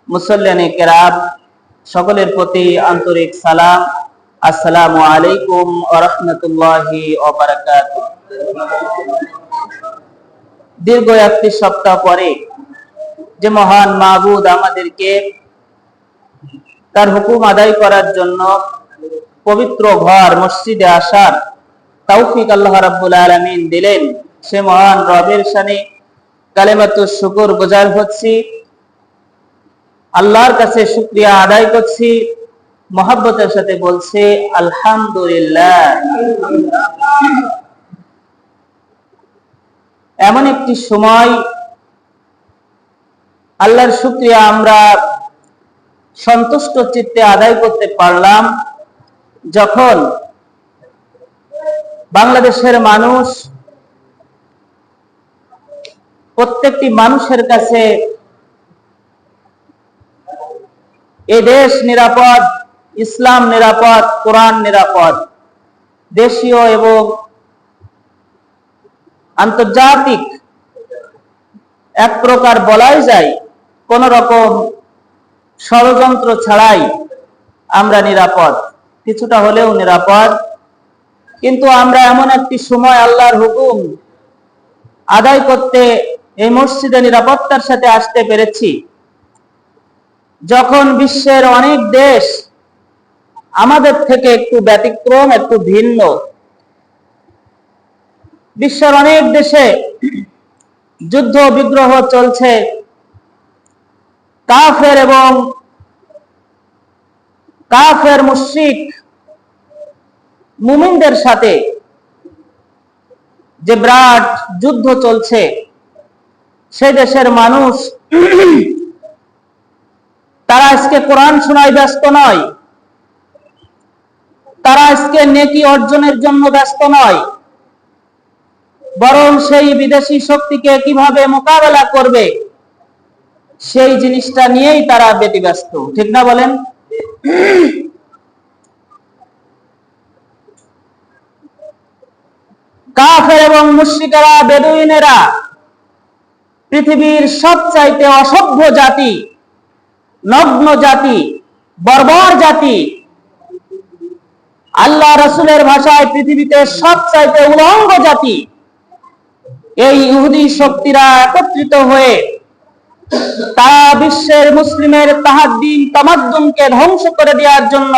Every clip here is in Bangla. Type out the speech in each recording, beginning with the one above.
মুসল্লিয়ানে কেরাম, সকলের প্রতি আন্তরিক সালাম। আসসালামু আলাইকুম ওয়া রাহমাতুল্লাহি ওয়া বারাকাতুহু। দীর্ঘ একটি সপ্তাহ পরে যে মহান মাবুদ আমাদেরকে তার হুকুম আদায় করার জন্য পবিত্র ঘর মসজিদে আসার তৌফিক আল্লাহ রাব্বুল আলামিন দিলেন, সে মহান রবের শানে কালেমাতুশ শুকর গুজার হচ্ছি, আল্লাহর কাছে শুকরিয়া আদায় করছি, মহব্বতের সাথে বলছি আলহামদুলিল্লাহ। এমন একটি সময় আল্লাহর শুকরিয়া আমরা সন্তুষ্ট চিত্তে আদায় করতে পারলাম, যখন বাংলাদেশের মানুষ, প্রত্যেকটি মানুষের কাছে এ দেশ নিরাপদ, ইসলাম নিরাপদ, কোরআন নিরাপদ। দেশীয় এবং আন্তর্জাতিক এক প্রকার বলাই যায় কোন রকম ষড়যন্ত্র ছাড়াই আমরা নিরাপদ, কিছুটা হলেও নিরাপদ। কিন্তু আমরা এমন একটি সময় আল্লাহর হুকুম আদায় করতে এই মসজিদে নিরাপত্তার সাথে আসতে পেরেছি, যখন বিশ্বের অনেক দেশ আমাদের থেকে একটু ব্যতিক্রম, একটু ভিন্ন। বিশ্বের অনেক দেশে যুদ্ধ বিগ্রহ চলছে, কাফের মুশরিক মুমিনদের সাথে যে বিরাট যুদ্ধ চলছে। সে দেশের মানুষ তারা আজকে কোরআন শোনায় ব্যস্ত নয়, তারা আজকে নেকি অর্জনের জন্য ব্যস্ত নয়, বরং সেই বিদেশি শক্তিকে কিভাবে মোকাবেলা করবে সেই জিনিসটা নিয়েই তারা ব্যতিব্যস্ত, ঠিক না বলেন? কাফের এবং মুশরিকেরা, বেদুইনেরা পৃথিবীর সবচাইতে অসভ্য জাতি, নগ্ন জাতি, বর্বর জাতি। আল্লাহ রাসূলের ভাষায় পৃথিবীতে সবচাইতে উলঙ্গ জাতি। এই ইহুদি শক্তিরা একত্রিত হয়ে তারা বিশ্বের মুসলিমের তাহাদ্দিন তামাদ্দুনকে ধ্বংস করে দেওয়ার জন্য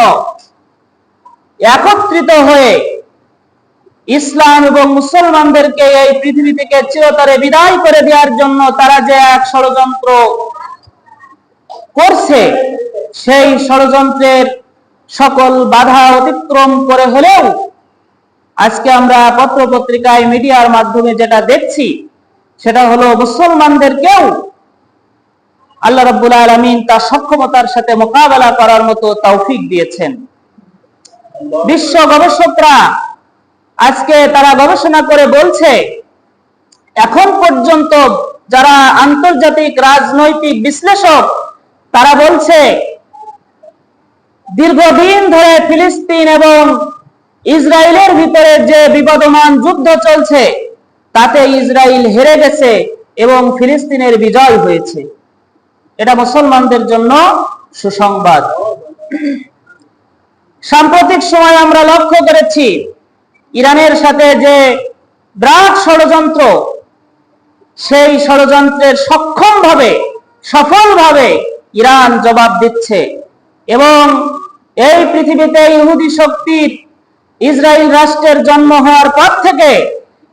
একত্রিত হয়ে ইসলাম এবং মুসলমানদেরকে এই পৃথিবী থেকে চিরতরে বিদায় করে দেওয়ার জন্য তারা যে এক ষড়যন্ত্র করছে, সেই ষড়যন্ত্রের সকল বাধা অতিক্রম করে হলেও আজকে আমরা পত্র পত্রিকায়, মিডিয়ার মাধ্যমে যেটা দেখছি, সেটা হলো মুসলমানদেরকেও আল্লাহ রাব্বুল আলামিন তার সক্ষমতার সাথে মোকাবেলা করার মতো তৌফিক দিয়েছেন। বিশ্ব গবেষকরা আজকে তারা গবেষণা করে বলছে, এখন পর্যন্ত যারা আন্তর্জাতিক রাজনৈতিক বিশ্লেষক, তারা বলছে দীর্ঘদিন ধরে ফিলিস্তিন এবং ইসরায়েলের ভিতরে যে বিবদমান যুদ্ধ চলছে, তাতে ইসরায়েল হেরে গেছে এবং ফিলিস্তিনের বিজয় হয়েছে। এটা মুসলমানদের জন্য সুসংবাদ। সাম্প্রতিক সময় আমরা লক্ষ্য করেছি ইরানের সাথে যে বিরাট ষড়যন্ত্র, সেই ষড়যন্ত্রের সফলভাবে ইরান জবাব দিচ্ছে। এবং এই পৃথিবীতে ইহুদি শক্তির ইসরায়েল রাষ্ট্রের জন্ম হওয়ার পর থেকে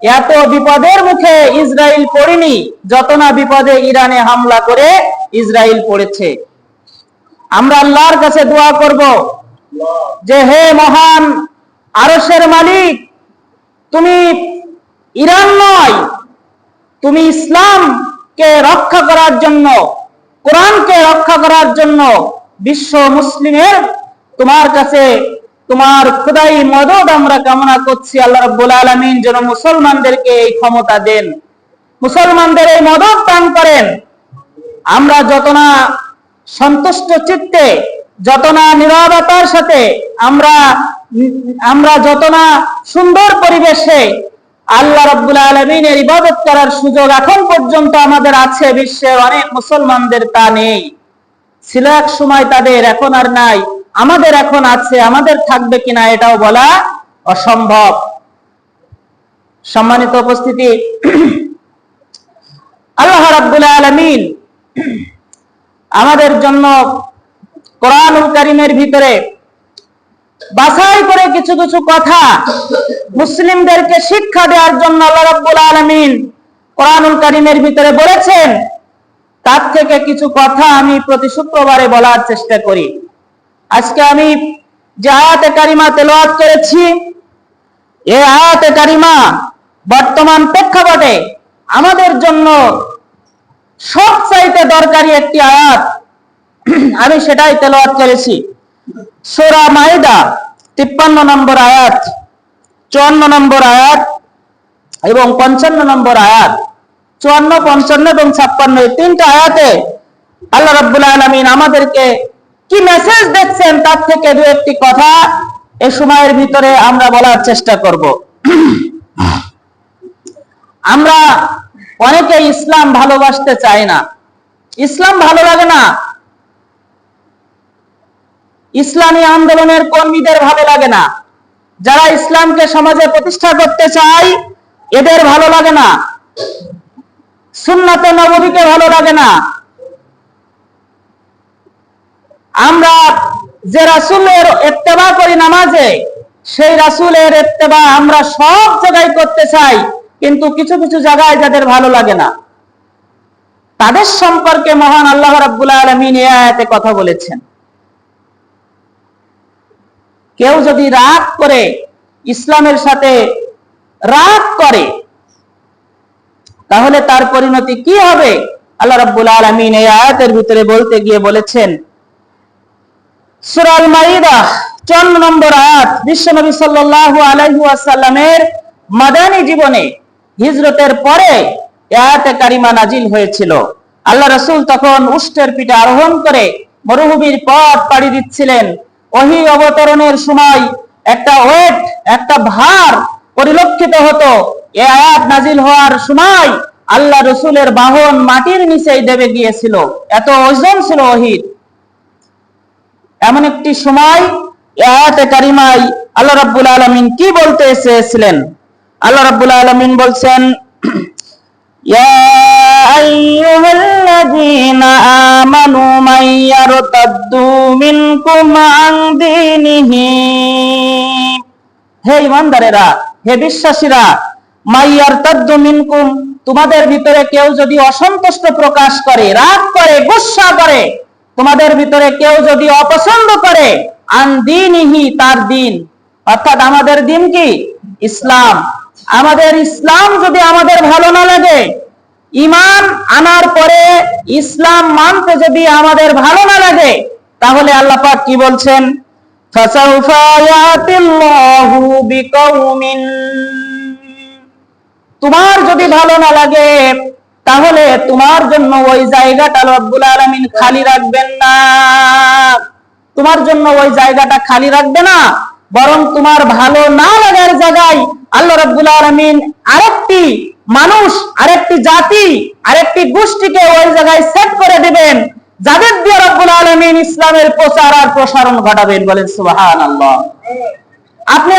এত বিপদের মুখে ইসরায়েল পড়েনি যত না বিপদে ইরানে হামলা করে ইসরায়েল পড়েছে। আমরা আল্লাহর কাছে দোয়া করব যে হে মহান আরশের মালিক, তুমি ইরান নয়, তুমি ইসলামকে রক্ষা করার জন্য, কোরআনকে রক্ষা করার জন্য বিশ্ব মুসলিমের তোমার কাছে তোমার খোদাই মদদ আমরা কামনা করছি। আল্লাহ রাব্বুল আলামিন যেন মুসলমানদেরকে এই ক্ষমতা দেন, মুসলমানদের এই মদদ দান করেন। আমরা যত না সন্তুষ্ট চিত্তে, যত না নীরবতার সাথে, আমরা যত না সুন্দর পরিবেশে আল্লাহ রাব্বুল আলামিনের ইবাদত করার সুযোগ এখন পর্যন্ত আমাদের আছে, বিশ্বের অনেক মুসলমানদের তা নেই। ছিল এক সময় তাদের, এখন আর নাই। আমাদের এখন আছে, আমাদের থাকবে কিনা এটাও বলা অসম্ভব। সম্মানিত উপস্থিতি, আল্লাহ রাব্বুল আলামিন আমাদের জন্য কোরআনুল কারীমের ভিতরে বাছাই করে কিছু কিছু কথা মুসলিমদেরকে শিক্ষা দেওয়ার জন্য আল্লাহ রাব্বুল আলামিন কোরআনুল কারীমের ভিতরে বলেছেন। তার থেকে কিছু কথা আমি প্রতি শুক্রবারে বলার চেষ্টা করি। আজকে আমি যে আয়াতে কারিমা তেলাওয়াত করেছি, এই আয়াতে কারিমা বর্তমান প্রেক্ষাপটে আমাদের জন্য সবচাইতে দরকারি একটি আয়াত, আমি সেটাই তেলাওয়াত করেছি। সূরা মাইদা 53 নম্বর আয়াত, 54 নম্বর আয়াত এবং 55 নম্বর আয়াত। 54, 55 এবং 56 এই তিনটা আয়াতে আল্লাহ রাব্বুল আলামিন আমাদেরকে কি মেসেজ দিচ্ছেন তার থেকে দু একটি কথা এই সময়ের ভিতরে আমরা বলার চেষ্টা করব। আমরা অনেকে ইসলাম ভালোবাসতে চাই না, ইসলাম ভালো লাগে না, ইসলামী আন্দোলনের কর্মীদের ভালো লাগে না, যারা ইসলামকে সমাজে প্রতিষ্ঠা করতে চায় এদের ভালো লাগে না, সুন্নাতে নববীকে ভালো লাগে না। আমরা যে রাসূলের ইত্তেবা করি নামাজে, সেই রাসূলের ইত্তেবা আমরা সব জায়গায় করতে চাই, কিন্তু কিছু কিছু জায়গায় যাদের ভালো লাগে না তাদের সম্পর্কে মহান আল্লাহ রাব্বুল আলামিন এই আয়াতে কথা বলেছেন। কেউ যদি রাগ করে, ইসলামের সাথে রাগ করে, তাহলে তার পরিণতি কি হবে আল্লাহ রাব্বুল আলামিন এই আয়াতের ভিতরে বলতে গিয়ে বলেছেন। সূরা আল মাইদা 54 নম্বর আয়াত, বিশ্বনবী সাল্লাল্লাহু আলাইহি ওয়াসাল্লামের মাদানী জীবনে হিজরতের পরে আয়াতে কারিমা নাজিল হয়েছিল। আল্লাহ রাসূল তখন উষ্টের পিঠে আরোহণ করে মরুভূমির পথ পাড়ি দিচ্ছিলেন। ওহী অবতরণের সময় একটা ওয়েট, একটা ভার পরিলক্ষিত হতো। এই আয়াত নাজিল হওয়ার সময় আল্লাহ রাসূলের বাহন মাটির নিচেই দেবে গিয়েছিল, এত ওজন ছিল ওহীর। এমন একটি সময় আয়াতে কারিমায় আল্লাহ রাব্বুল আলামিন কি বলতে চেয়েছিলেন? আল্লাহ রাব্বুল আলামিন বলছেন, ইয়া আইয়ুহাল্লাযীনা আমানু মান ইয়ারতাদ্দু মিনকুম আন দীনিহি, হে ঈমানদারেরা, হে বিশ্বাসীরা, মান ইয়ারতাদ্দু মিনকুম, তোমাদের ভিতরে কেউ যদি অসন্তুষ্ট প্রকাশ করে, রাগ করে, গুসা করে, তোমাদের ভিতরে কেউ যদি অপছন্দ করে, আন দীনিহি, তার দিন, অর্থাৎ আমাদের দিন কি? ইসলাম। আমাদের ইসলাম যদি আমাদের ভালো না লাগে, ঈমান আনার পরে ইসলাম মানতে যদি আমাদের ভালো না লাগে, তাহলে আল্লাহ পাক কি বলছেন? ফাসাউফা ইয়াতিল্লাহু বিকাউমিন, তোমার যদি ভালো না লাগে তাহলে তোমার জন্য ওই জায়গাটা রব্বুল আলামিন খালি রাখবেন না, তোমার জন্য ওই জায়গাটা খালি রাখবে না, বরং তোমার ভালো না লাগার জায়গায় আল্লাহ রাব্বুল আলামিন আরেকটি মানুষ, আরেকটি জাতি, আরেকটি গোষ্ঠীকে ওই জায়গায় সেট করে দিবেন, যাদের দিয়ে রব্বুল আলামিন ইসলামের প্রচার আর প্রসারণ ঘটাবেন। বলেন সুবহানাল্লাহ। আপনি